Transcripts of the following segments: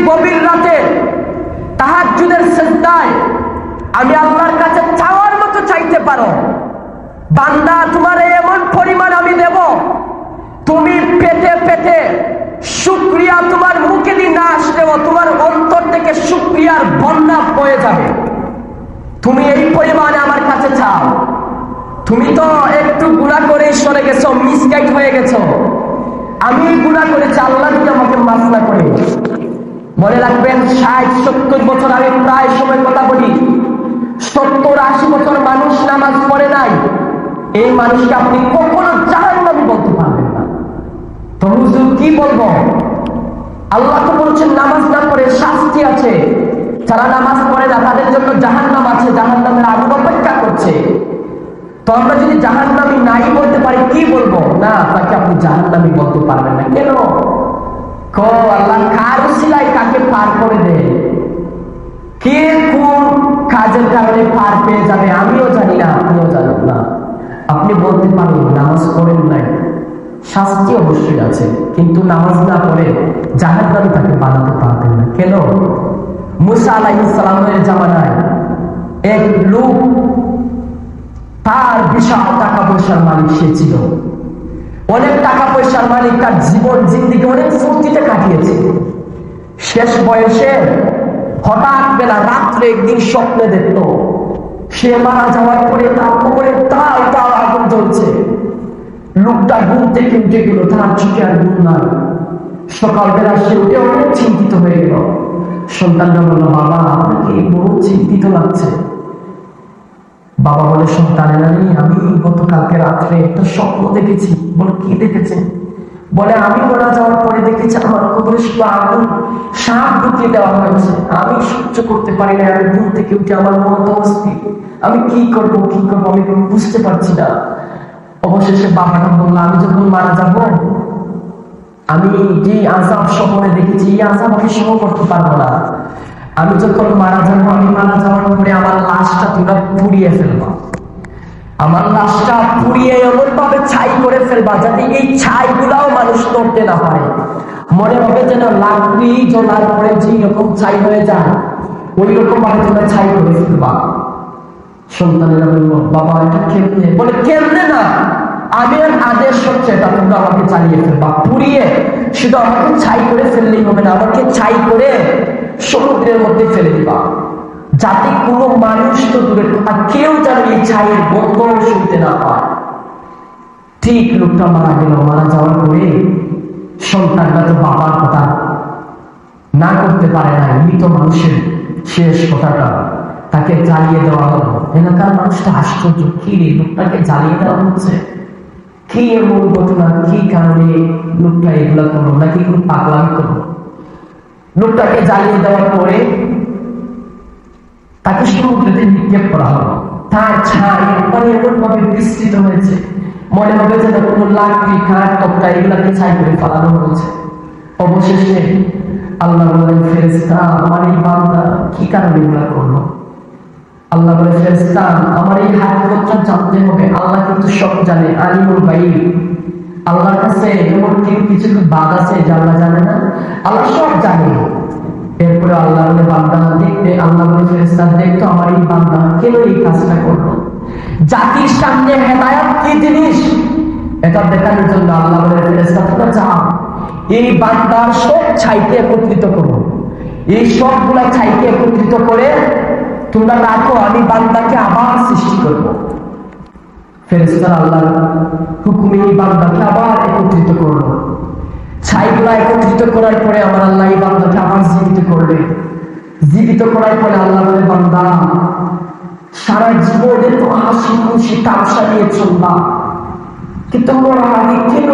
গভীর রাতে তাহাজ্জুদের সিজদায় আমি আল্লাহর কাছে চাওয়ার মতো চাইতে পারো, বান্দা তোমার এমন পরিমাণ আমি দেব, তুমি পেটে পেটে শুকরিয়া তোমার মুখে দিয়ে না আসলেও তোমার অন্তর থেকে শুকরিয়ার বন্যা বয়ে যাবে। তুমি এই পরিমাণে আমার কাছে চাও। তুমি তো একটু গুনাহ করে সরে গেছো, মিসগাইড হয়ে গেছো। আমি গুনাহ করেছি, আল্লাহ যদি আমাকে মাফ না করে। মনে রাখবেন 60-70 বছর আমি প্রায় সময় কথা বলি, 70-80 বছর মানুষ নামাজ পড়ে নাই, এই মানুষকে আপনি কখনো জাহান্নামী বলতে পারবেন না। তো হুজুর কি বলবো? আল্লাহ তো বলছেন নামাজ না পড়ে শাস্তি আছে, যারা নামাজ পড়ে না তাদের জন্য জাহান্নাম আছে, জাহান্নামের আগুন অপেক্ষা করছে। তো আমরা যদি জাহান্নামী নাই বলতে পারি, কি বলবো? না, তাকে আপনি জাহান্নামী বলতে পারবেন না। কেন? আল্লাহ কার উসিলায় কাকে পার করে দেয়, কে কোন কাজের কারণে পার পেয়ে যাবে আমিও জানি না, আপনিও জানেন না। আপনি বলতে পারেন নামাজ পড়েন নাই, শাস্তি অবশ্যই আছে, কিন্তু নামাজ না পড়ে জাহান্নামী তাকে বানাতে পারবেন না। কেন? মুসা আলাইহিস সালামের জামানায় এক লোক, তার বিশাল টাকা পয়সার মালিক সে ছিল, অনেক টাকা পয়সার মালিক, তার জীবন জিন্দিগি অনেক ফুর্তিতে কাটিয়েছে। শেষ বয়সে হঠাৎ বেলা রাত্রে একদিন স্বপ্নে দেখলো সে মারা যাওয়ার পরে তার কবরে তাল তাল আগুন জ্বলছে। লোকটা ঘুম থেকে উঠে গেল, তার চোখে আর ঘুম নাই। সকালবেলা সে উঠে অনেক চিন্তিত হয়ে গেল। সন্তানরা বলল, বাবা আপনাকে বহু চিন্তিত লাগছে। বাবা বলে, সন্তানেরা নেই, আমি গতকালকে রাত্রে একটা স্বপ্ন দেখেছি। বলে, কি দেখেছেন? বলে, আমি মারা যাওয়ার পরে দেখেছি আমার কবরে শুধু আগুন, সাপ ঢুকিয়ে দেওয়া হয়েছে। আমি সহ্য করতে পারি না, আমি ঘুম থেকে উঠে আমার মন তো অস্থির, আমি কি করব আমি বুঝতে পারছি না। অবশেষে বাবাটা বললো, আমি যখন মারা যাব, আমি যে আযাব স্বপ্নে দেখেছি এই আযাব আমি সহ্য করতে পারবো না। আমি যখন মারা যাবো, আমি মারা যাওয়ার পরে আমার লাশটা তোমরা পুড়িয়ে ফেলবা, আমার লাশটা পুড়িয়ে এমন ভাবে ছাই করে ফেলবা যাতে এই ছাই গুলাও মানুষ করতে না পারে। মনে হবে যেন লাকড়ি জ্বলার পরে যে রকম ছাই হয়ে যায়, ওই রকম ভাবে তোমরা ছাই করে ফেলবা। সন্তানেরা বলল, বাবা এটা কেমনে? বলে, কেমনে না, আমি আদেশ হচ্ছে এটা তোমরা আমাকে জ্বালিয়ে ফেলবা, পুড়িয়ে শুধু আমাকে ছাই করে ফেললেই হবে না, আমাকে ছাই করে সমুদ্রের মধ্যে ফেলে দিবা, যাতে কোনো মানুষ তো দূরে আর কেউ যেন এই ছাইয়ের গন্ধ শুনতে না পায়। ঠিক লোকটা মারা গেল। মারা যাওয়ার পরে সন্তানরা তো বাবার কথা না করতে পারে না, মৃত মানুষের শেষ কথাটা, তাকে জ্বালিয়ে দেওয়া হলো। এলাকার মানুষটা আশ্চর্য, কি রে লোকটাকে জ্বালিয়ে দেওয়া হচ্ছে, কি এমন ঘটনা, কি কারণে লোকটা এগুলা করলো, নাকি কোনো পাগলামি করলো? লোকটাকে জ্বালিয়ে দেওয়ার পরে তাকে সমুদ্রে নিক্ষেপ করা হলো। তার ছাই এমন ভাবে বিস্তৃত হয়েছে, মনে হবে যেন কোনো লাকড়ি কাঠ তক্তা এগুলাকে ছাই করে ফেলানো হয়েছে। অবশেষে আল্লাহ বলেন, ফেরেশতা আমার এই বান্দা কি কারণে এগুলা করলো? আল্লাহ বলে, ফেরেশতা আমার এই হাকিকতটা জানতে হবে। আল্লাহ কিন্তু সব জানে, আলিমুল গায়ব। আল্লাহর কাছে এমন কিছু বাদ আছে যা আল্লাহ জানে না? আল্লাহ সব জানে। এরপরে আল্লাহ বলে, বান্দা দেখতে, আল্লাহ বলে, ফেরেশতা দেখতো আমার এই বান্দা কেন এই কাজটা করলো। জাতির সামনে হেদায়েত কি জিনিস এটা দেখানোর জন্য আল্লাহ বলে, ফেরেশতা তোমরা যাও, এই বান্দার সব ছাইকে একত্রিত করো, এই সবগুলা ছাইকে একত্রিত করে তোমরা রাখো, আমি বান্দাকে আবার সৃষ্টি করবো। ফেরেশতারা আল্লাহর হুকুমে এই বান্দাকে আবার একত্রিত করলো। ছাইগুলা একত্রিত করার পরে আমার আল্লাহ এই বান্দাকে আবার জীবিত করলেন। জীবিত করার পরে আল্লাহ বলে, বান্দা সারা জীবনে তো হাসি খুশি তামসা নিয়ে চলবা, কিন্তু মরার আগে কেন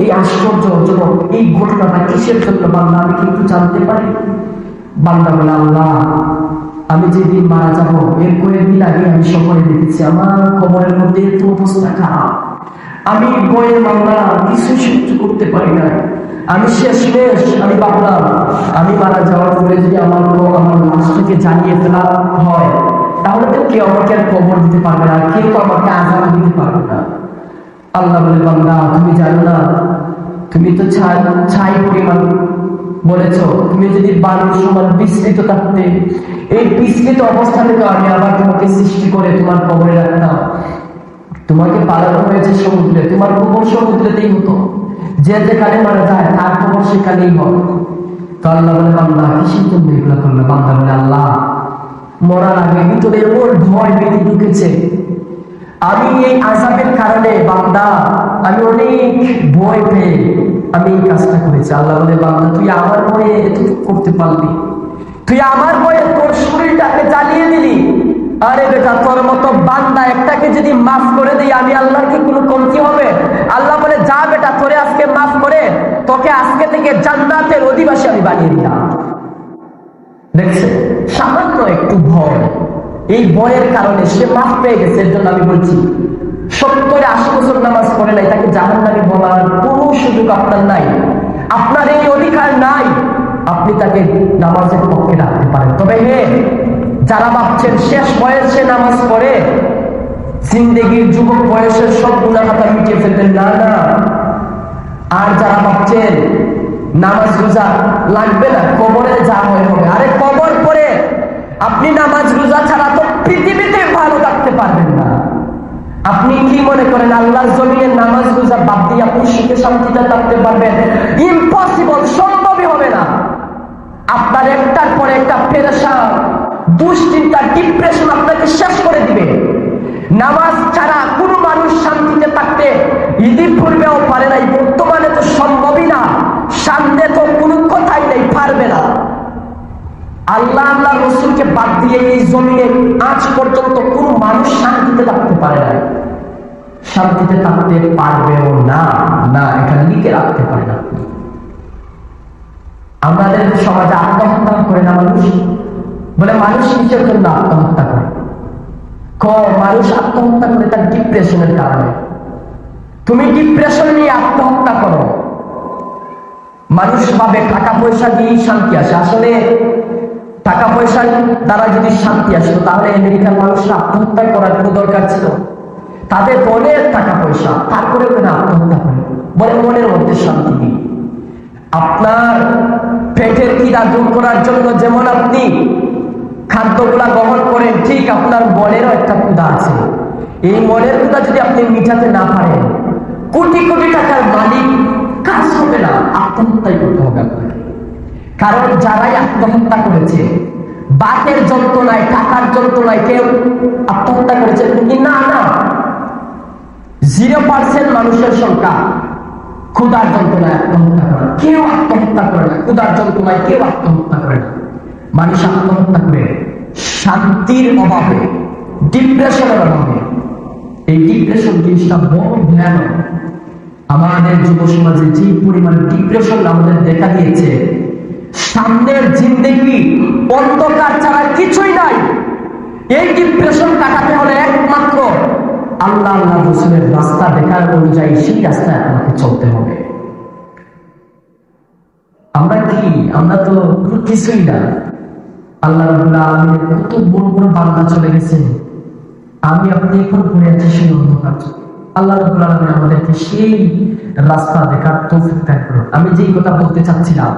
এই আশ্চর্যজনক এই ঘটনাটা কিসের জন্য বান্দা, আমি কি একটু জানতে পারি? বান্দা বলে, আল্লাহ আমি যেদিন মারা যাবো এর কয়েকদিন আগে আমি সকলে দেখেছি আমার কবরের মধ্যে এত অবস্থা খারাপ, আমি বইয়ের মামলা কিছু সহ্য করতে পারি না, আমি শেষ, আমি ভাবলাম আমি মারা যাওয়ার পরে যদি আমার লাশটাকে জ্বালিয়ে ফেলা হয় তাহলে তো কেউ আমাকে আর কবর দিতে পারবে না, কেউ তো আমাকে আযাব দিতে পারবে না। আল্লাহ বলে, বান্দা তুমি জানো না, তুমি তো ছাই পরিমাণ বলেছো তুমি যদি বালুর সমান বিস্তৃত থাকতে, এই বিস্তৃত অবস্থা থেকে আমি আবার তোমাকে সৃষ্টি করে তোমার কবরে রাখতাম। তোমাকে পালানো হয়েছে সমুদ্রে, তোমার কবর সমুদ্রেতেই হতো, যে যেখানে মারা যায় তার কবর সেখানেই হবে। তো আল্লাহ বলে বান্দা কিসের জন্য এগুলো করবে? বান্দা বলে আল্লাহ মরার আগে ভিতরে এমন ভয় ভীতি ঢুকেছে, আমি এই আযাবের কারণে বান্দা আমি অনেক ভয় পেয়ে আমি এই কাজটা করেছি। আল্লাহ বলে বান্দা তুই আমার ভয়ে এতটুকু করতে পারলি, তুই আমার ভয়ে তোর শরীরটাকে জ্বালিয়ে দিলি। আরে বেটা তোর মতো বান্দা একটাকে যদি মাফ করে দিই আমি আল্লাহর কি কোনো কমতি হবে? আল্লাহ বলে যা বেটা তোরে আজকে মাফ করে তোকে আজকে থেকে জান্নাতের অধিবাসী আমি বানিয়ে দিলাম। দেখছে সামান্য একটু ভয়, এই ভয়ের কারণে সে মাফ পেয়ে গেছে। এর জন্য আমি বলছি 70-80 বছর নামাজ পড়ে নাই, তাকে জাহান্নামী বলার কোনো সুযোগ আপনার নাই, আপনার এই অধিকার নাই। আপনি তাকে নামাজের পক্ষে রাখতে পারেন। তবে হ্যাঁ, যারা ভাবছেন শেষ বয়সে নামাজ পড়ে জিন্দেগির যুবক বয়সের সব গুনাহ খাতা মিটিয়ে ফেলবেন, না না। আর যারা ভাবছেন নামাজ রোজা লাগবে না, কবরে যা হয় হবে, আরে কবর পরে আপনি নামাজ রোজা ছাড়া তো পৃথিবীতে ভালো থাকতে পারবেন না। আপনি কি মনে করেন আল্লাহর জমিনে নামাজ রোজা বাদ দিয়ে আপনি সুখে শান্তিতে থাকতে পারবেন? ইম্পসিবল, সম্ভবই হবে না। আপনার একটার পরে একটা পেরেশান, দুশ্চিন্তা, ডিপ্রেশন আপনাকে শেষ করে দিবে। নামাজ ছাড়া কোনো মানুষ শান্তিতে থাকতে ইতিপূর্বেও পারে নাই, বর্তমানে তো সম্ভবই না, সামনে তো কোনো কথাই নেই, পারবে না। আল্লাহ আল্লাহ রসুলকে বাদ দিয়ে এই জমিনে আজ পর্যন্ত কোন মানুষ শান্তিতে থাকতে পারে না, শান্তিতে থাকতে পারবেও না, না এটা লিখে রাখতে পারে না। আমাদের সমাজে আত্মহত্যা করে না মানুষ, বলে মানুষ কিসের জন্য আত্মহত্যা করে? মানুষ আত্মহত্যা করে তার ডিপ্রেশনের কারণে। তুমি ডিপ্রেশন নিয়ে আত্মহত্যা করো, মানুষ ভাবে টাকা পয়সা দিয়েই শান্তি আসে। আসলে টাকা পয়সার দ্বারা যদি শান্তি আসতো তাহলে আমেরিকার মানুষরা আত্মহত্যা করার কোনো দরকার ছিল? তাদের অনেক টাকা পয়সা, তারপরে আত্মহত্যা করে, বলে মনের মধ্যে শান্তি নেই। আপনার পেটের খিদা দূর করার জন্য যেমন আপনি খাদ্যগুলা গ্রহণ করেন, ঠিক আপনার মনেরও একটা ক্ষুধা আছে। এই মনের ক্ষুধা যদি আপনি মিটাতে না পারেন, কোটি কোটি টাকার মালিক কাজ হবে না, আত্মহত্যাই করতে হবে আপনাকে। কারণ যারাই আত্মহত্যা করেছে বাতের যন্ত্রণায়, টাকার যন্ত্রণায় কেউ আত্মহত্যা করেছে না, না, 0% মানুষের সংখ্যা ক্ষুধার যন্ত্রণায় আত্মহত্যা করে। কেউ আত্মহত্যা করে না ক্ষুধার যন্ত্রণায়, কেউ আত্মহত্যা করে না। মানুষ আত্মহত্যা করে শান্তির অভাবে, ডিপ্রেশনের অভাবে। এই ডিপ্রেশন জিনিসটা বড় ভয়ানক। আমাদের যুব সমাজে যে পরিমাণ ডিপ্রেশন আমাদের দেখা দিয়েছে, সামনের জিন্দেগি অন্ধকার ছাড়া কিছুই নাই। এই ডিপ্রেশন কাটাতে হলে একমাত্র আল্লাহ আল্লাহ রসুলের রাস্তা দেখার অনুযায়ী সেই রাস্তায় আপনাকে চলতে হবে। আমরা কি? আমরা তো কিছুই না। আল্লাহ রাব্বুল আলামিনের কত বড় বড় বান্দা চলে গেছে, আমি আপনি এখন পড়ে আছি সেই অন্ধকার। আল্লাহ রাব্বুল আলামিন আমাদেরকে সেই রাস্তা দেখার তৌফিক দান করুন। আমি যেই কথা বলতে চাচ্ছিলাম,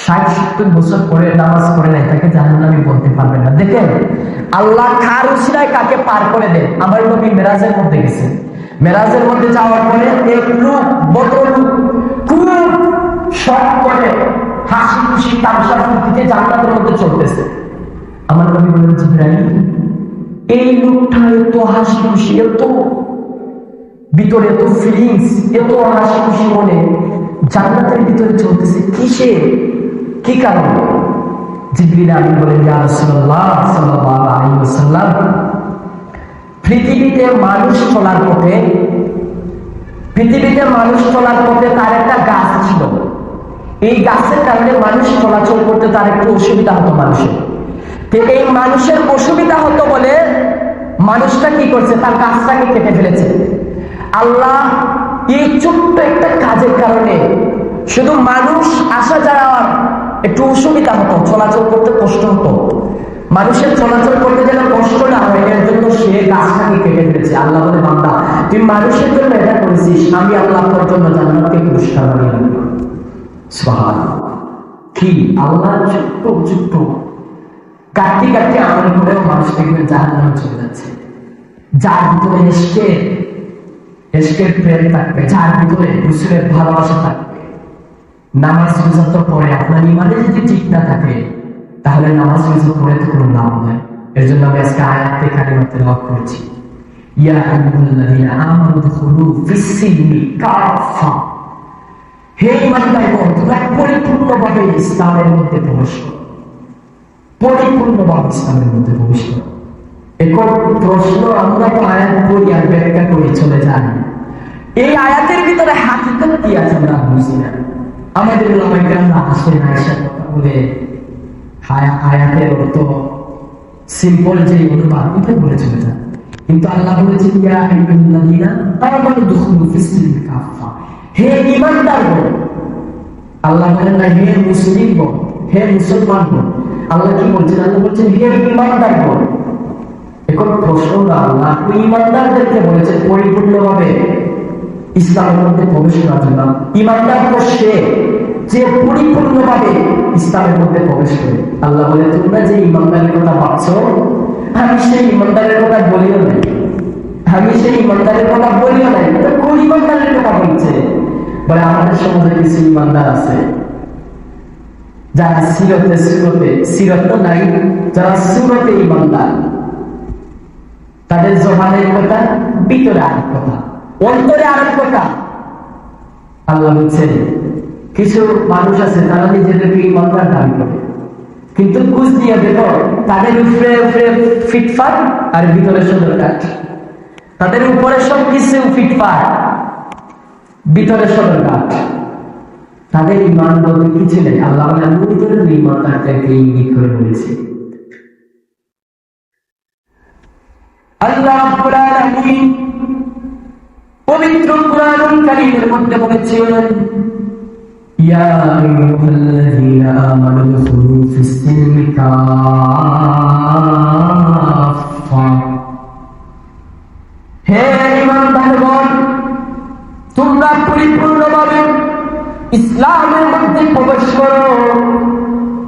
60-70 বছর পরে নামাজ পড়ে নাই তাকে জাহান্নামী বলতে পারবে না। দেখেন আল্লাহ কার উসিলায় কাকে পার করে দেন। আমার নবী মেরাজের মধ্যে গেছেন, মেরাজের মধ্যে যাওয়ার পরে এক লোক, ভদ্রলোক, খুব শখ করে হাসি খুশি তামসা ফুর্তিতে জান্নাতের মধ্যে চলতেছে। আমার নবী বলেন জিবরাইল, এই লোকটা এত হাসি খুশি, এত ভিতরে এত ফিলিংস, এত হাসি খুশি মনে জান্নাতের ভিতরে চলতেছে কিসে, কি কারণে? জিবরিল আমিন বলেন, ইয়া রাসূলুল্লাহ সাল্লাল্লাহু আলাইহি ওয়াসাল্লাম, পৃথিবীতে মানুষ চলার পথে তার একটা গাছ ছিল। এই গাছের কারণে মানুষ চলাচল করতে তার একটু অসুবিধা হতো মানুষের। তো এই মানুষের অসুবিধা হতো বলে মানুষটা কি করছে, তার গাছটাকে কেটে ফেলেছে। আল্লাহ এই ছোট্ট একটা কাজের কারণে শুধু মানুষ আসা যাওয়ার একটু অসুবিধা হতো, চলাচল করতে কষ্ট হতো। মানুষের চলাচল করতে যেন কষ্ট না হয় এর জন্য সে গাছটাকে কেটে ফেলেছে। আল্লাহ বলে, বান্দা তুই মানুষের জন্য এটা করেছিস, আমি আল্লাহ তোর জন্য জান্নাতকে পুরস্কার বানিয়ে দেব। সুবহানাল্লাহ। কি আল্লাহ ছোট্ট ছোট্ট কাটতে কাটতে আমল করেও মানুষ দেখবেন জাহান্নামে চলে যাচ্ছে। যার ভিতরে এশকের প্রেম থাকবে, যার ভিতরে রাসূলের ভালোবাসা থাকবে, নামাজ রোজা তো পড়ে আপনার ইমানে যদি ঠিক না থাকে তাহলে নামাজ রোজা পড়ে তো কোনো লাভ নাই। এর জন্য আমি আজকে আয়াতে কারিমাতে তেলাওয়াত করেছি, ইয়া আইয়ুহাল্লাযীনা আমানু দুখুলু ফিস-সিলমি কাফা। হে ঈমানদারগণ, তোমরা পরিপূর্ণভাবে ইসলামের মধ্যে প্রবেশ করো, পরিপূর্ণভাবে ইসলামের মধ্যে প্রবেশ করো। এখন প্রশ্ন, আমরা তো আয়াত পড়ি আর ব্যাখ্যা করে চলে যাই, এই আয়াতের ভিতরে হাকিকত কি আছে আমরা বুঝি না। আমাদের উলামায়ে-কেরামরা আসেন আয়েশার কথা বলে আয়াতের অর্থ সিম্পল যে অনুবাদ এটা বলে চলে যায়, কিন্তু আল্লাহ বলেছেন ইয়া আইয়ুহাল্লাযীনা আমানু দুখুলু ফিস-সিলমি কাফা। হে ঈমানদারগণ, আল্লাহ বলেন না হে মুসলিমগণ, হে মুসলমানগণ। আল্লাহ কি বলছেন? আল্লাহ বলছেন হে ঈমানদারগণ। এখন প্রশ্ন, আল্লাহ ঈমানদারদেরকে বলেছেন পরিপূর্ণভাবে ইসলামের মধ্যে প্রবেশ করার জন্য। ঈমানদার তো সে যে পরিপূর্ণভাবে ইসলামের মধ্যে প্রবেশ করে। আল্লাহ বলে তোমরা যে ঈমানদারের কথা ভাবছো, আমি সেই ঈমানদারের কথা বলিও নাই, আমি সেই ঈমানদারের কথা বলিও নাই। কোন ঈমানদারের কথা বলছে? বলে আমাদের সমাজে কিছু ঈমানদার আছে যারা সিরতে তো নাই, যারা সুরতে ঈমানদার, তাদের জবানের কথা ভিতরে আরেক কথা, অন্তরে আরেক কথা। আল্লাহ বলছেন কিছু মানুষ আছে তারা নিজেদেরকে ঈমানদার দাবি করে, কিন্তু বুঝ দিয়ে দেখো তাদের উপরে ফিটফাট আর ভিতরে সদর কাঠ। তাদের উপরে সব কিছু ফিটফাট, ভিতরে সদর কাঠ। তাদের ঈমান বলতে কিছু নেই। আল্লাহ ভিতরে ঈমানদারদেরকে ইঙ্গিত করে বলেছে। আল্লাহ রাব্বুল আলামিন পবিত্র কুরআনুল কারীমের মধ্যে বলেছেন ইয়া আইয়ুহাল্লাযীনা আমানু দুখুলু ফিস-সিলমি কাফা। হে ঈমানদারগণ, তোমরা পরিপূর্ণভাবে ইসলামের মধ্যে প্রবেশ করো।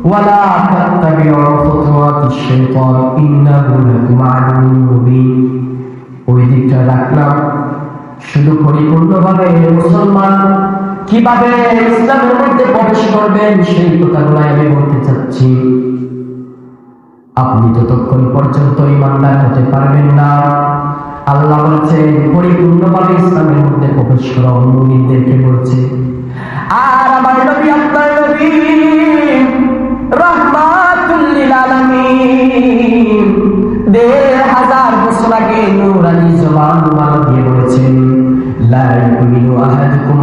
ওয়ালা তাত্তাবিউ খুতুওয়াতিশ শাইতান ইন্নাহু লাকুম আদুউম মুবিন। ওই দিকটা রাখলাম। শুধু পরিপূর্ণভাবে মুসলমান কিভাবে ইসলামের মধ্যে প্রবেশ করবেন সেই কথাগুলো আমি বলতে চাচ্ছি। আপনি যতক্ষণ পর্যন্ত ঈমানদার হতে পারবেন না, আল্লাহ বলছেন পরিপূর্ণভাবে ইসলামের মধ্যে প্রবেশ করা মুমিনদেরকে বলছে। আর আমার নবী, আপনার নবী রাহমাতুল লিল আলামিন ১৫০০ বছর আগে নূরানী জবান দিয়ে বলেছেন লা ইউমিনু আহাদুকুম